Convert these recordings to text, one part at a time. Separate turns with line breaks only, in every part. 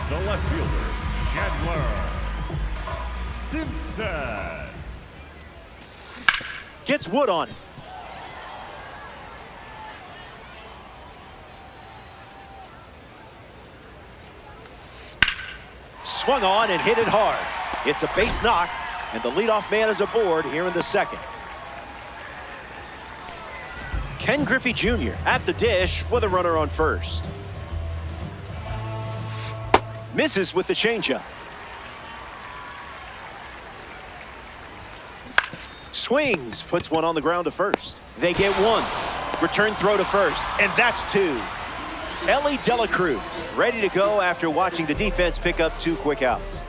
The left fielder, Chandler Simpson.
Gets Wood on it. Swung on and hit it hard. It's a base knock, and the leadoff man is aboard here in the second. Ken Griffey Jr. at the dish with a runner on first. Misses with the changeup. Swings, puts one on the ground to first. They get one. Return throw to first, and that's two. Ellie Dela Cruz ready to go after watching the defense pick up two quick outs.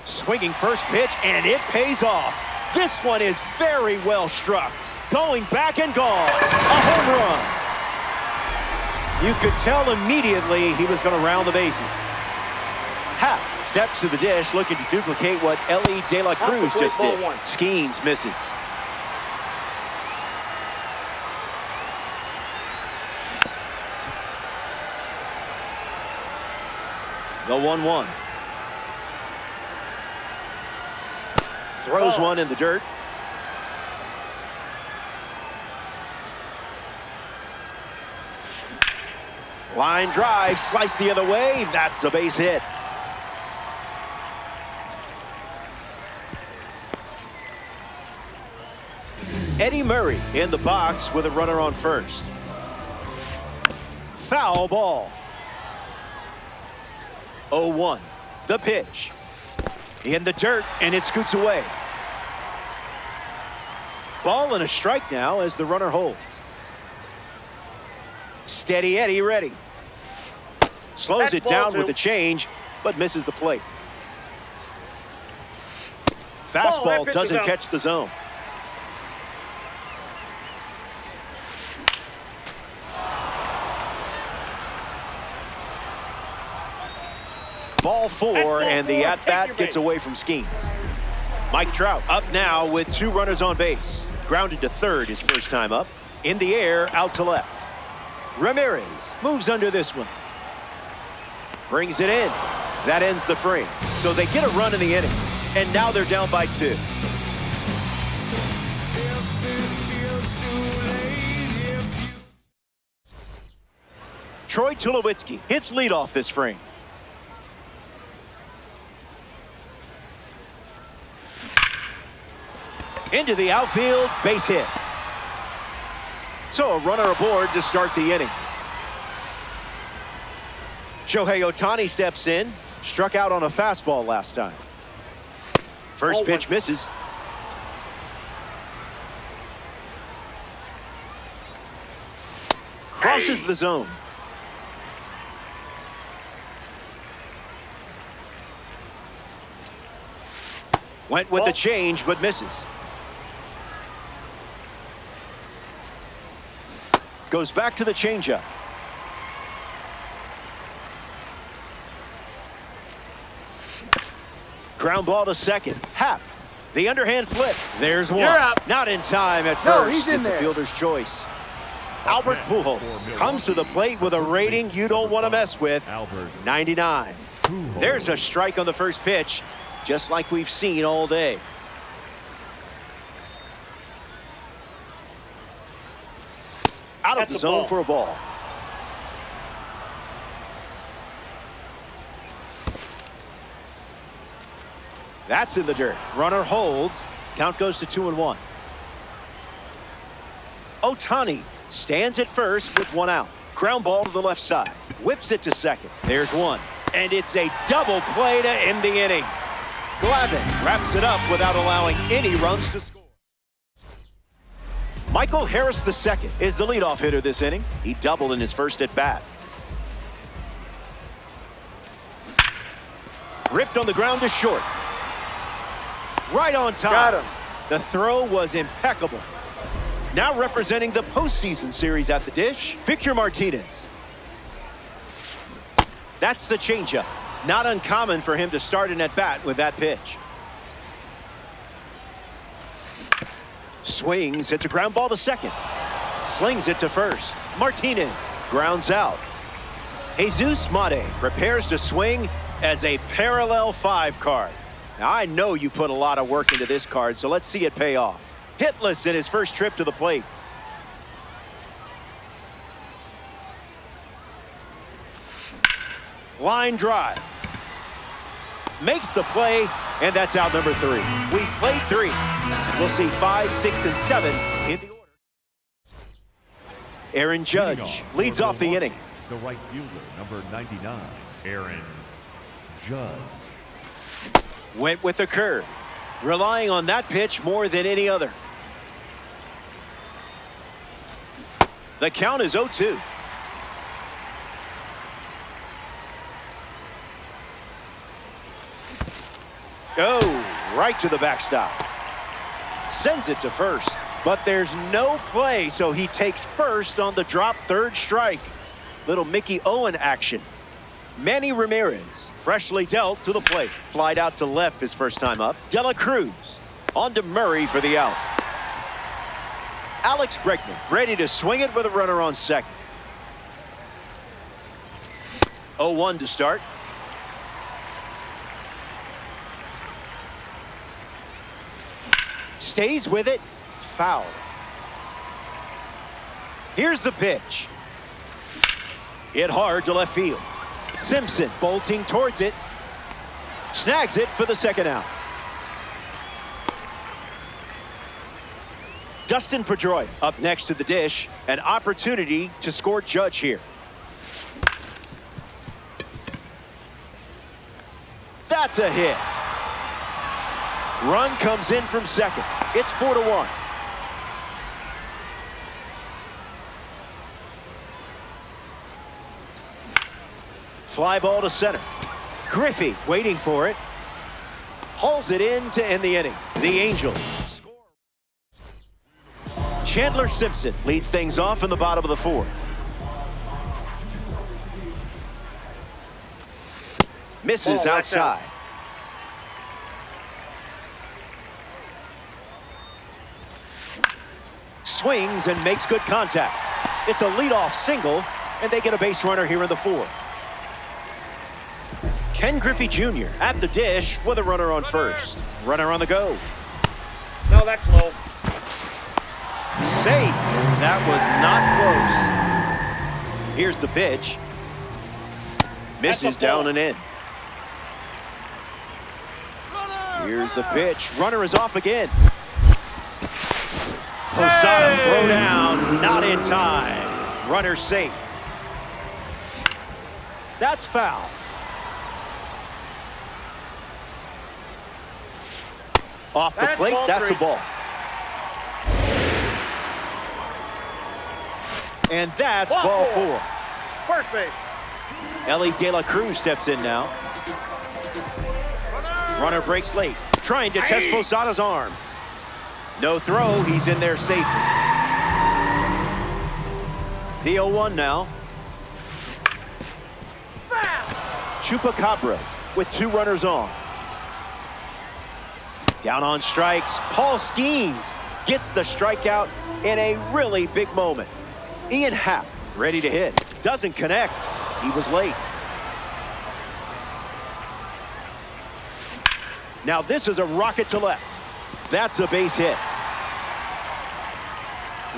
Swinging first pitch, and it pays off. This one is very well struck. Going back and gone. A home run. You could tell immediately he was going to round the bases. Happ steps to the dish, looking to duplicate what Ellie De La Cruz just did. Skeens misses. The 1-1. Throws one in the dirt. Line drive, slice the other way. That's a base hit. Eddie Murray in the box with a runner on first. Foul ball. 0-1. The pitch. In the dirt, and it scoots away. Ball and a strike now as the runner holds. Steady Eddie ready. Slows it down with a change, but misses the plate. Fastball doesn't catch the zone. Ball four, and the at-bat gets away from Skeens. Mike Trout up now with two runners on base. Grounded to third his first time up. In the air, out to left. Ramirez moves under this one. Brings it in. That ends the frame. So they get a run in the inning, and now they're down by two. Troy Tulowitzki hits leadoff this frame. Into the outfield, base hit. So a runner aboard to start the inning. Shohei Ohtani steps in, struck out on a fastball last time. First pitch misses. Crosses the zone. Went with the change, but misses. Goes back to the changeup. Ground ball to second. Happ. The underhand flip. There's one. Not in time at first. It's the fielder's choice. Albert Pujols comes to the plate with a rating you don't want to mess with. 99. There's a strike on the first pitch, just like we've seen all day. Out of the zone for a ball. That's in the dirt. Runner holds. Count goes to 2-1. Ohtani stands at first with one out. Ground ball to the left side. Whips it to second. There's one. And it's a double play to end the inning. Glavine wraps it up without allowing any runs to score. Michael Harris II is the leadoff hitter this inning. He doubled in his first at bat. Ripped on the ground to short. Right on time.
Got him.
The throw was impeccable. Now representing the postseason series at the dish, Victor Martinez. That's the changeup. Not uncommon for him to start an at bat with that pitch. Swings, hits a ground ball to second. Slings it to first. Martinez grounds out. Jesus Mate prepares to swing as a parallel 5 card. Now, I know you put a lot of work into this card, so let's see it pay off. Hitless in his first trip to the plate. Line drive. Makes the play, and that's out number 3. We've played 3. We'll see 5, 6, and 7 in the order. Aaron Judge leads off the inning.
The right fielder, number 99, Aaron Judge.
Went with the curve, relying on that pitch more than any other. The count is 0-2. Oh, right to the backstop. Sends it to first, but there's no play, so he takes first on the drop, 3rd strike. Little Mickey Owen action. Manny Ramirez, freshly dealt to the plate. Flied out to left his first time up. De La Cruz on to Murray for the out. Alex Bregman ready to swing it with a runner on second. 0-1 to start. Stays with it. Foul. Here's the pitch. Hit hard to left field. Simpson bolting towards it. Snags it for the second out. Dustin Pedroia up next to the dish. An opportunity to score Judge here. That's a hit. Run comes in from second. It's 4-1. Fly ball to center. Griffey waiting for it. Hauls it in to end the inning. The Angels score. Chandler Simpson leads things off in the bottom of the 4th. Misses outside. Swings and makes good contact. It's a leadoff single, and they get a base runner here in the 4th. Ken Griffey Jr. at the dish with a runner on first. Runner on the go.
No, that's low.
Safe. That was not close. Here's the pitch. Misses down and in. Here's the pitch. Runner is off again. Posada throw down, not in time. Runner safe. That's foul. Off the plate, that's a ball. And that's ball 4.
First base.
Ellie De La Cruz steps in now. Runner breaks late, trying to test Posada's arm. No throw, he's in there safely. The 0-1 now. Chupacabra with 2 runners on. Down on strikes, Paul Skeens gets the strikeout in a really big moment. Ian Happ ready to hit. Doesn't connect. He was late. Now this is a rocket to left. That's a base hit.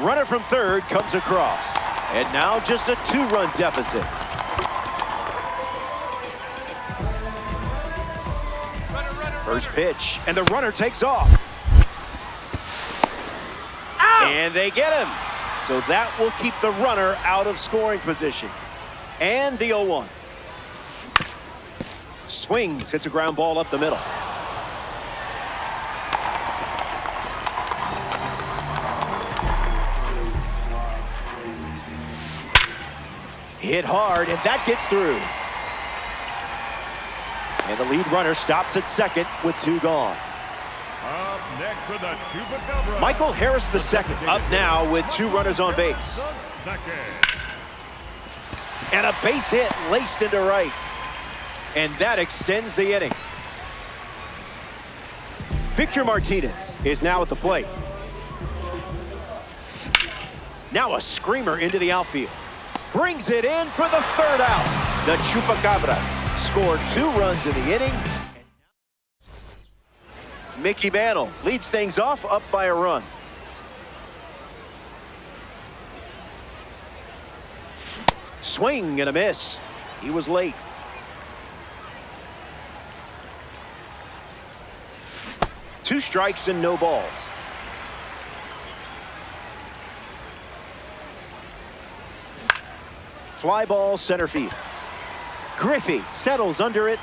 Runner from third comes across. And now just a 2-run deficit. First pitch, and the runner takes off.
Ow!
And they get him. So that will keep the runner out of scoring position. And the 0-1. Swings, hits a ground ball up the middle. Hit hard, and that gets through. And the lead runner stops at second with 2 gone.
Up next for the Chupacabra,
Michael Harris II up now with 2 runners on base. And a base hit laced into right. And that extends the inning. Victor Martinez is now at the plate. Now a screamer into the outfield. Brings it in for the 3rd out. The Chupacabras scored 2 runs in the inning. Mickey Mantle leads things off up by a run. Swing and a miss. He was late. Two strikes and no balls. Fly ball center field. Griffey settles under it.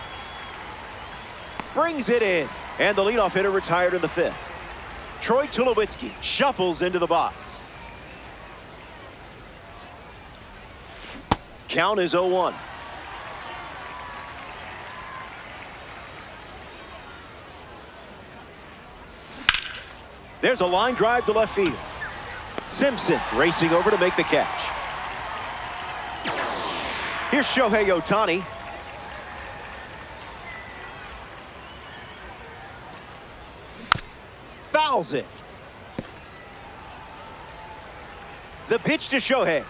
Brings it in. And the leadoff hitter retired in the 5th. Troy Tulowitzki shuffles into the box. Count is 0-1. There's a line drive to left field. Simpson racing over to make the catch. Here's Shohei Ohtani. Fouls it. The pitch to Shohei.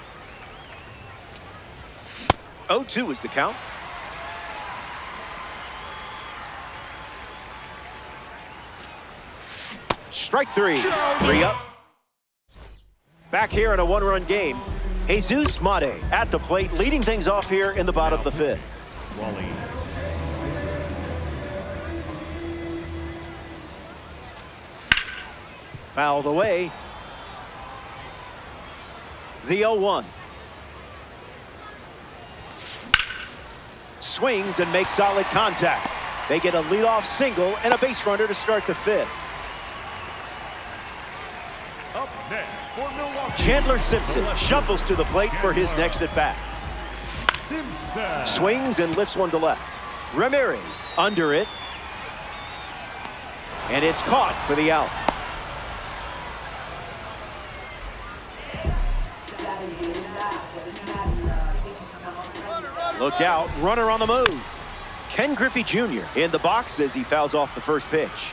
0-2 is the count. Strike 3. 3 up. Back here in a 1-run game. Jesus Mate at the plate, leading things off here in the bottom of the 5th.
Wally.
Fouled away. The 0-1. Swings and makes solid contact. They get a leadoff single and a base runner to start the 5th.
Up next for Milwaukee.
Chandler Simpson shuffles to the plate for his next at-bat.
Simpson.
Swings and lifts one to left. Ramirez under it. And it's caught for the out. Look out, runner on the move. Ken Griffey Jr. in the box as he fouls off the first pitch.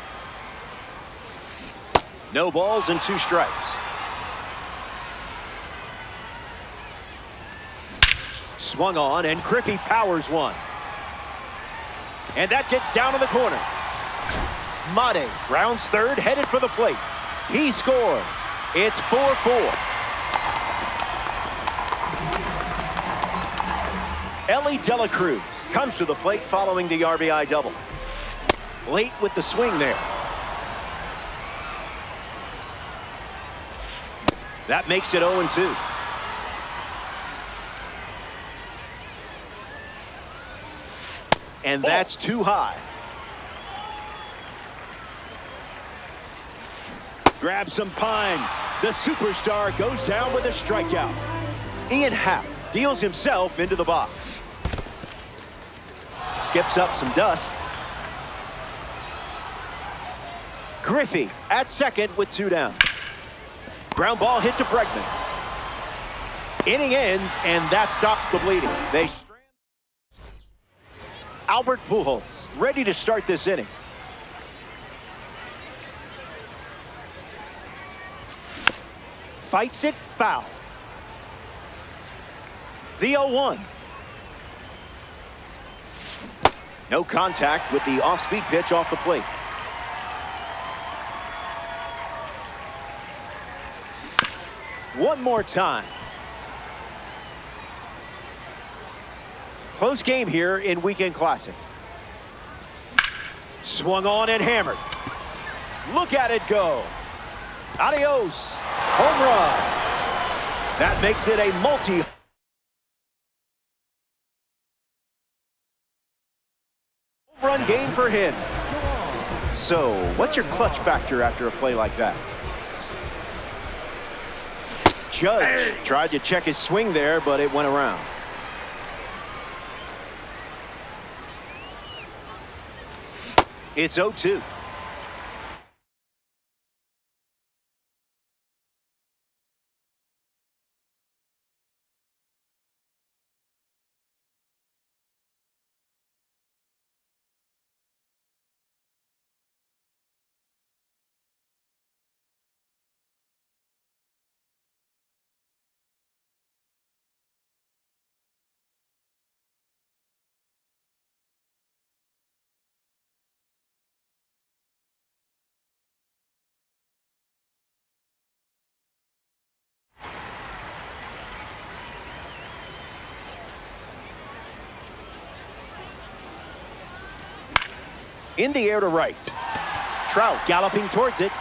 No balls and 2 strikes. Swung on and Griffey powers one. And that gets down in the corner. Mate rounds third, headed for the plate. He scores. It's 4-4. Ellie De La Cruz comes to the plate following the RBI double. Late with the swing there. That makes it 0-2. And that's too high. Grab some pine. The superstar goes down with a strikeout. Ian Happ deals himself into the box. Skips up some dust. Griffey at second with 2 down. Ground ball hit to Bregman. Inning ends, and that stops the bleeding. They Albert Pujols ready to start this inning. Fights it foul. The 0-1. No contact with the off-speed pitch off the plate. One more time. Close game here in Weekend Classic. Swung on and hammered. Look at it go. Adios. Home run. That makes it a multi- run game for him. So, what's your clutch factor after a play like that? Judge tried to check his swing there, but it went around. It's 0-2. In the air to right. Trout galloping towards it.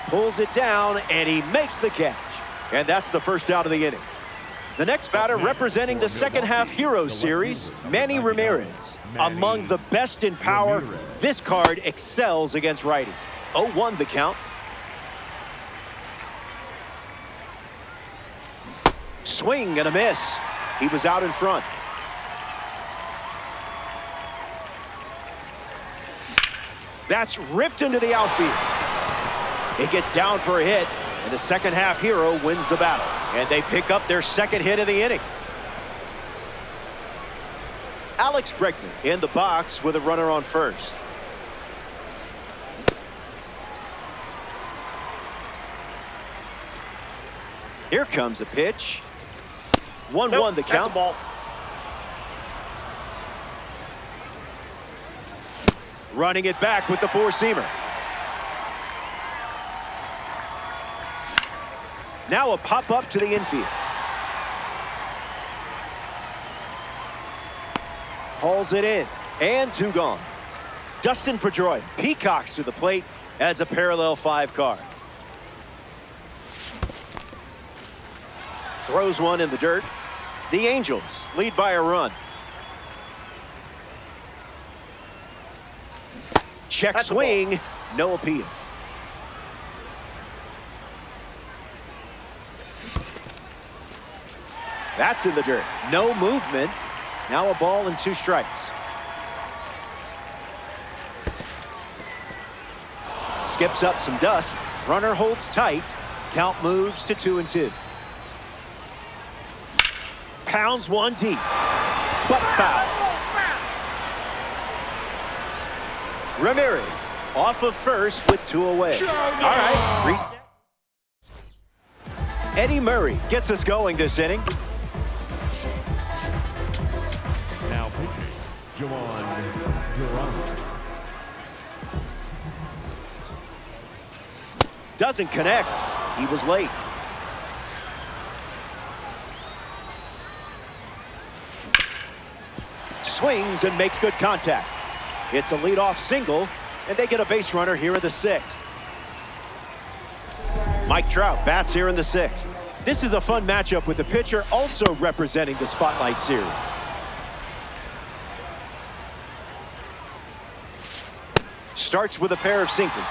Pulls it down, and he makes the catch. And that's the first out of the inning. The next batter representing the second half Heroes series, Manny Ramirez. Among the best in power, this card excels against righties. 0-1 the count. Swing and a miss. He was out in front. That's ripped into the outfield. It gets down for a hit, and the second half hero wins the battle. And they pick up their second hit of the inning. Alex Bregman in the box with a runner on first. Here comes a pitch. 1-1 the count.
Ball.
Running it back with the four-seamer. Now a pop-up to the infield. Hauls it in, and two gone. Dustin Pedroia peacocks to the plate as a parallel 5 card. Throws one in the dirt. The Angels lead by a run. Check swing, no appeal. That's in the dirt. No movement. Now a ball and 2 strikes. Skips up some dust. Runner holds tight. Count moves to 2-2. Pounds one deep. But foul. Ramirez off of first with 2 away. All right, reset. Eddie Murray gets us going this inning.
Now pitching, Juan Duran.
Doesn't connect. He was late. Swings and makes good contact. It's a leadoff single, and they get a base runner here in the 6th. Mike Trout bats here in the 6th. This is a fun matchup with the pitcher also representing the Spotlight Series. Starts with a pair of sinkers.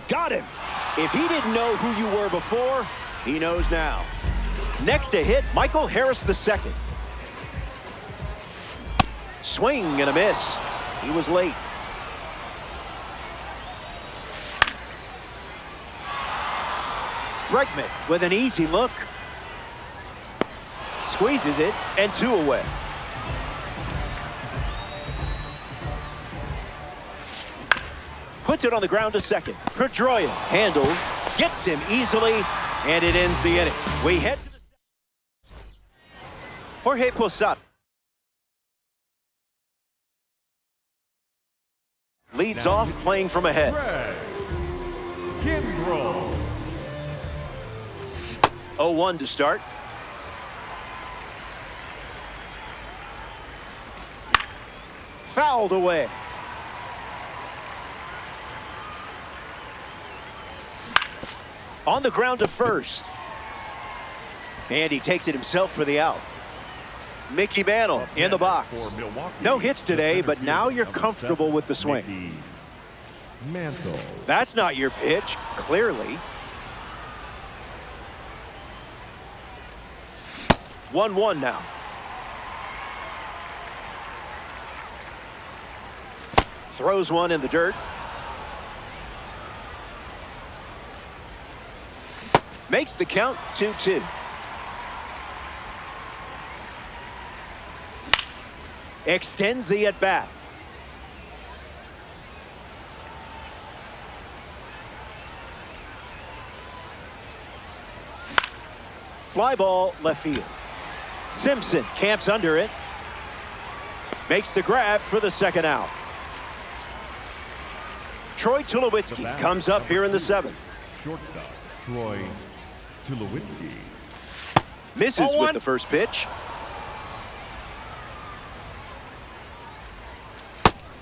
Got him. If he didn't know who you were before, he knows now. Next to hit, Michael Harris II. Swing and a miss. He was late. Bregman with an easy look. Squeezes it, and 2 away. Puts it on the ground to second. Pedroia handles, gets him easily, and it ends the inning. We head to the Jorge Posada leads off playing from ahead.
Greg Kimbrel.
0-1 to start. Fouled away. On the ground to first. And he takes it himself for the out. Mickey Mantle in the box. No hits today, but now you're comfortable with the swing.
Mantle.
That's not your pitch, clearly. 1-1 now. Throws one in the dirt. Makes the count 2-2. Extends the at-bat. Fly ball left field. Simpson camps under it. Makes the grab for the second out. Troy Tulowitzki comes up here in the 7th.
Shortstop Troy Tulowitzki.
Misses with the first pitch.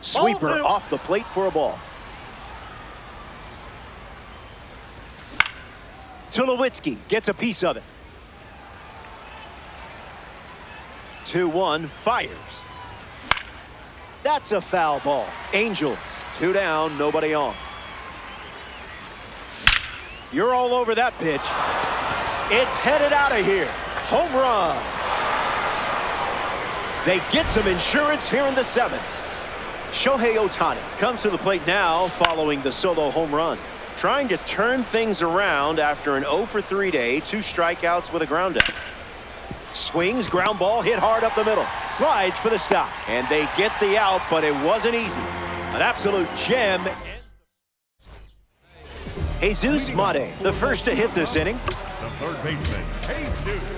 Sweeper
two.
off the plate for a ball. Tulowitzki gets a piece of it. 2-1, fires. That's a foul ball. Angels, 2 down, nobody on. You're all over that pitch. It's headed out of here. Home run. They get some insurance here in the 7th. Shohei Ohtani comes to the plate now following the solo home run. Trying to turn things around after an 0-for-3 day, 2 strikeouts with a ground out. Swings, ground ball, hit hard up the middle. Slides for the stop. And they get the out, but it wasn't easy. An absolute gem. Jesus Mate, the first to hit this inning.
The third baseman, Jesus.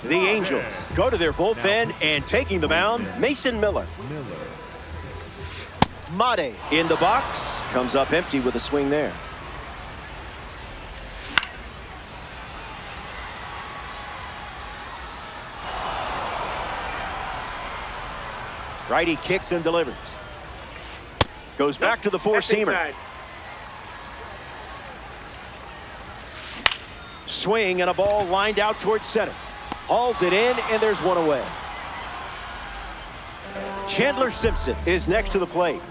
The Angels go to their bullpen, and taking the mound, Mason Miller. Mate in the box. Comes up empty with a swing there. Righty kicks and delivers. Goes back to the four-seamer. Swing and a ball lined out towards center. Hauls it in, and there's one away. Chandler Simpson is next to the plate.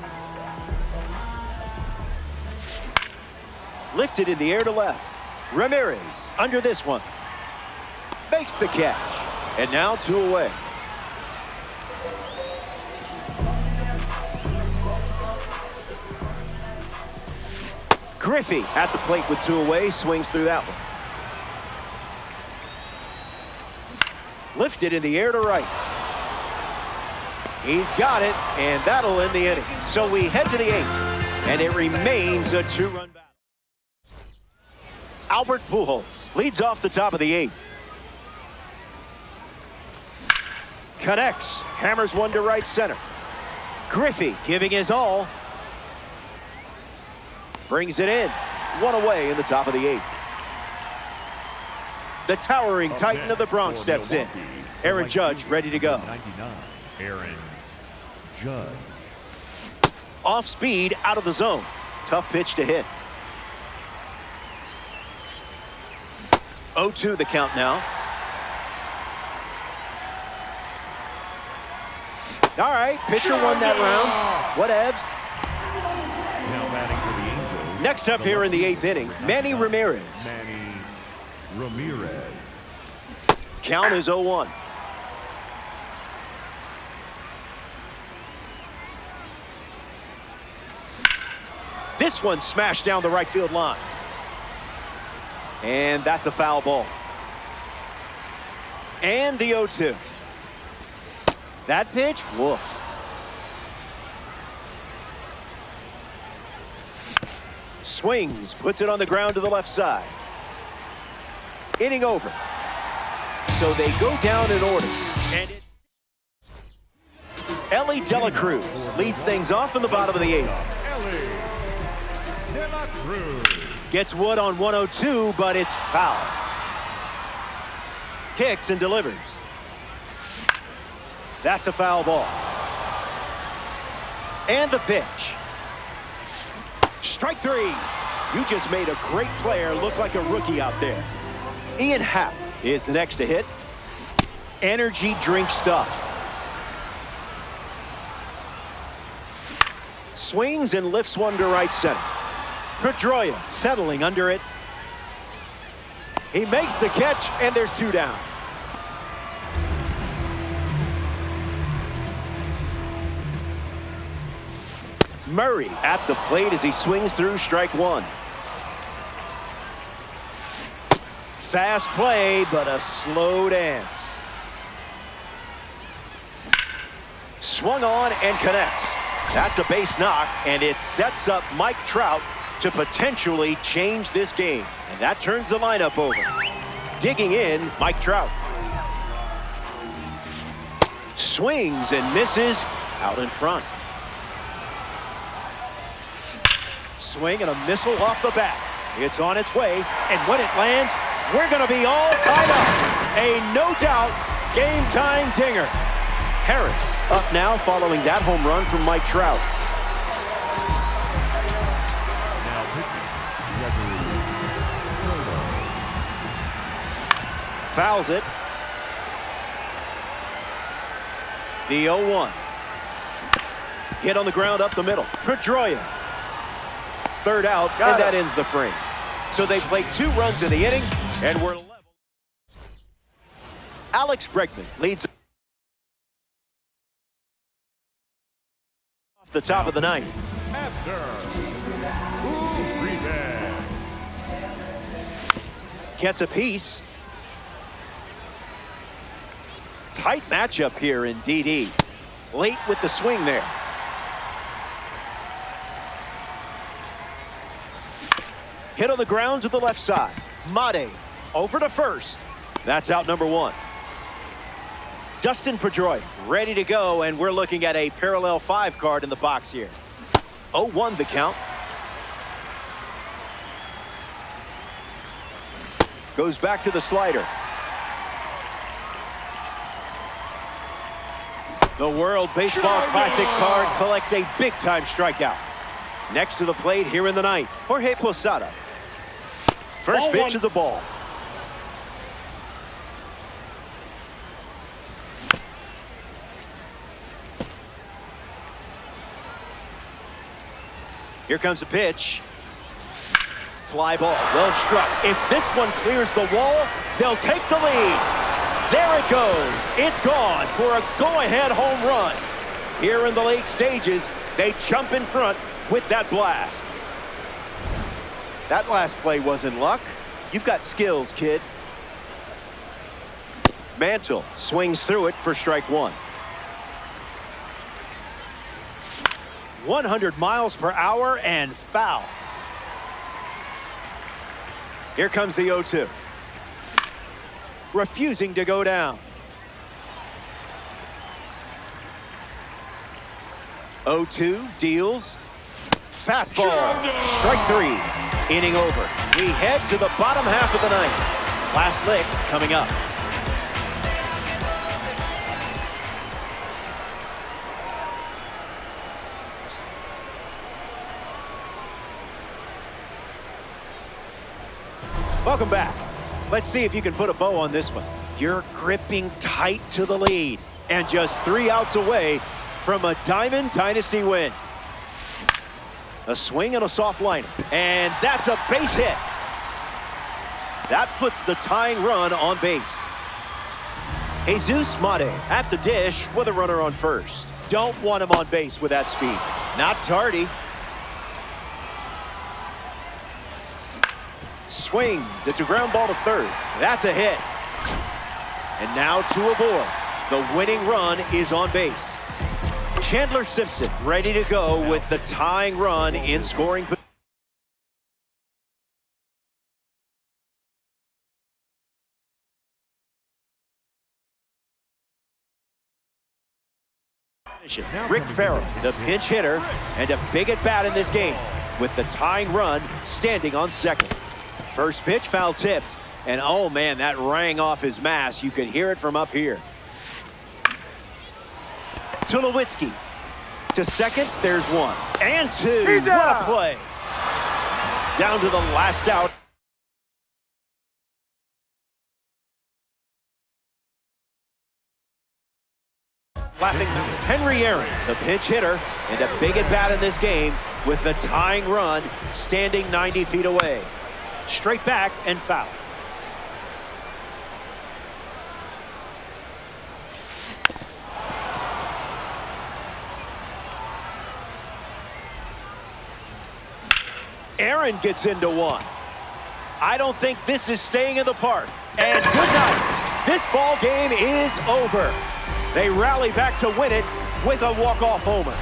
Lifted in the air to left. Ramirez under this one. Makes the catch. And now 2 away. Griffey at the plate with 2 away. Swings through that one. Lifted in the air to right. He's got it, and that'll end the inning. So we head to the 8th, and it remains a 2-run battle. Albert Pujols leads off the top of the 8th. Connects, hammers one to right center. Griffey giving his all. Brings it in. 1 away in the top of the 8th. The towering titan of the Bronx steps in. Aaron Judge ready to go.
99, Aaron Judge.
Off speed, out of the zone. Tough pitch to hit. 0-2 the count now. All right, pitcher won that round. Whatevs.
Now batting for the Angels.
Next up here in the 8th inning, Manny Ramirez.
Manny Ramirez.
Count is 0-1. This one smashed down the right field line. And that's a foul ball. And the 0-2. That pitch, woof. Swings, puts it on the ground to the left side. Inning over. So they go down in order. And it's Ellie Dela Cruz leads things off in the bottom of the 8th.
Ellie De La Cruz.
Gets wood on 102, but it's foul. Kicks and delivers. That's a foul ball. And the pitch. Strike 3. You just made a great player look like a rookie out there. Ian Happ is the next to hit. Energy drink stuff. Swings and lifts one to right center. Pedroia settling under it. He makes the catch, and there's 2 down. Murray at the plate as he swings through strike 1. Fast play, but a slow dance. Swung on and connects. That's a base knock, and it sets up Mike Trout to potentially change this game. And that turns the lineup over. Digging in, Mike Trout. Swings and misses out in front. Swing and a missile off the bat. It's on its way, and when it lands, we're going to be all tied up. A no-doubt game-time dinger. Harris up now following that home run from Mike Trout.
Now pitching, Gregory.
Fouls it. The 0-1. Hit on the ground up the middle. Pedroia. Third out, and that ends the frame. So they played 2 runs in the inning, and we're level. Alex Bregman leads off the top of the ninth.
After. Rebound.
Gets a piece. Tight matchup here in DD. Late with the swing there. Hit on the ground to the left side. Mate over to first. That's out number 1. Dustin Pedroia ready to go, and we're looking at a parallel 5 card in the box here. 0-1 the count. Goes back to the slider. The World Baseball Classic card collects a big-time strikeout. Next to the plate here in the ninth, Jorge Posada. First pitch of the ball. Here comes a pitch. Fly ball, well struck. If this one clears the wall, they'll take the lead. There it goes. It's gone for a go-ahead home run. Here in the late stages, they jump in front with that blast. That last play wasn't luck. You've got skills, kid. Mantle swings through it for strike 1. 100 miles per hour and foul. Here comes the 0-2. Refusing to go down. 0-2 deals. Fastball. Strike 3. Inning over. We head to the bottom half of the ninth. Last licks coming up. Welcome back. Let's see if you can put a bow on this one. You're gripping tight to the lead and just 3 outs away from a Diamond Dynasty win. A swing and a soft lineup, and that's a base hit. That puts the tying run on base. Jesus Mate at the dish with a runner on first. Don't want him on base with that speed. Not tardy. Swings. It's a ground ball to third. That's a hit. And now 2 aboard. The winning run is on base. Chandler Simpson ready to go with the tying run in scoring position. Rick Farrell, the pinch hitter, and a big at bat in this game with the tying run standing on second. First pitch foul tipped, and oh man, that rang off his mask. You could hear it from up here. Tulowitzki to second. There's 1 and 2. What a play! Down to the last out. Laughing Henry Aaron, the pinch hitter, and a big at bat in this game with the tying run standing 90 feet away. Straight back and foul. Aaron gets into 1. I don't think this is staying in the park. And good night. This ball game is over. They rally back to win it with a walk-off homer.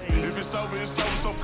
If it's over, it's over. So